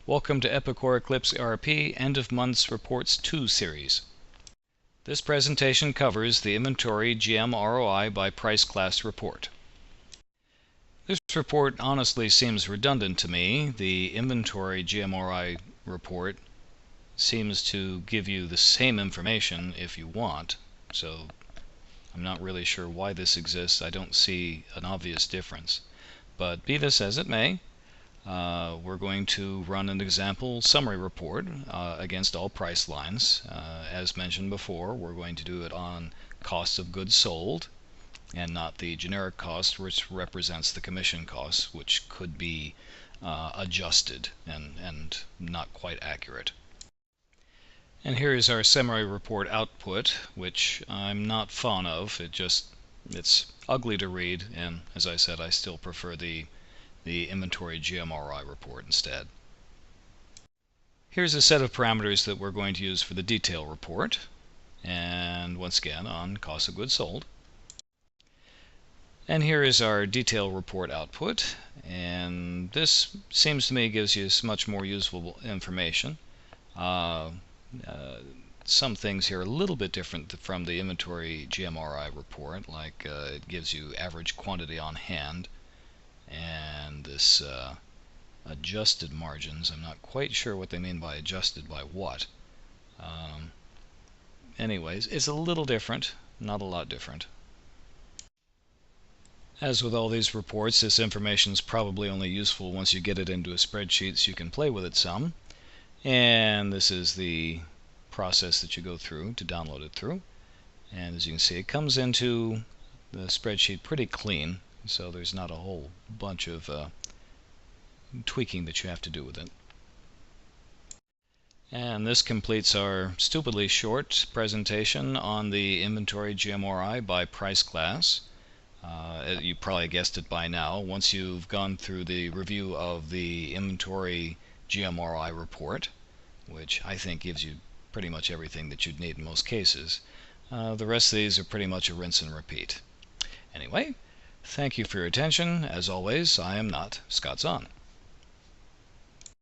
Welcome to Epicor Eclipse Erp End of Months Reports 2 series. This presentation covers the Inventory Gmroi by Price Class report. This report honestly seems redundant to me. The Inventory Gmroi report seems to give you the same information if you want, so I'm not really sure why this exists. I don't see an obvious difference. But be this as it may, we're going to run an example summary report against all price lines. As mentioned before, we're going to do it on cost of goods sold and not the generic cost, which represents the commission costs, which could be adjusted and not quite accurate. And here is our summary report output, which I'm not fond of. It's ugly to read, and as I said, I still prefer the Inventory Gmroi report instead. Here's a set of parameters that we're going to use for the detail report, and once again on cost of goods sold. And here is our detail report output, and this seems to me gives you much more useful information. Some things here are a little bit different from the Inventory Gmroi report, like it gives you average quantity on hand, and this adjusted margins. I'm not quite sure what they mean by adjusted by what. Anyways, it's a little different, not a lot different. As with all these reports, this information is probably only useful once you get it into a spreadsheet so you can play with it some. And this is the process that you go through to download it through. And as you can see, it comes into the spreadsheet pretty clean, so there's not a whole bunch of tweaking that you have to do with it. And this completes our stupidly short presentation on the Inventory Gmroi by price class. You probably guessed it by now. Once you've gone through the review of the Inventory Gmroi report, which I think gives you pretty much everything that you'd need in most cases, the rest of these are pretty much a rinse and repeat. Anyway, thank you for your attention. As always, I am not Scott Zahn.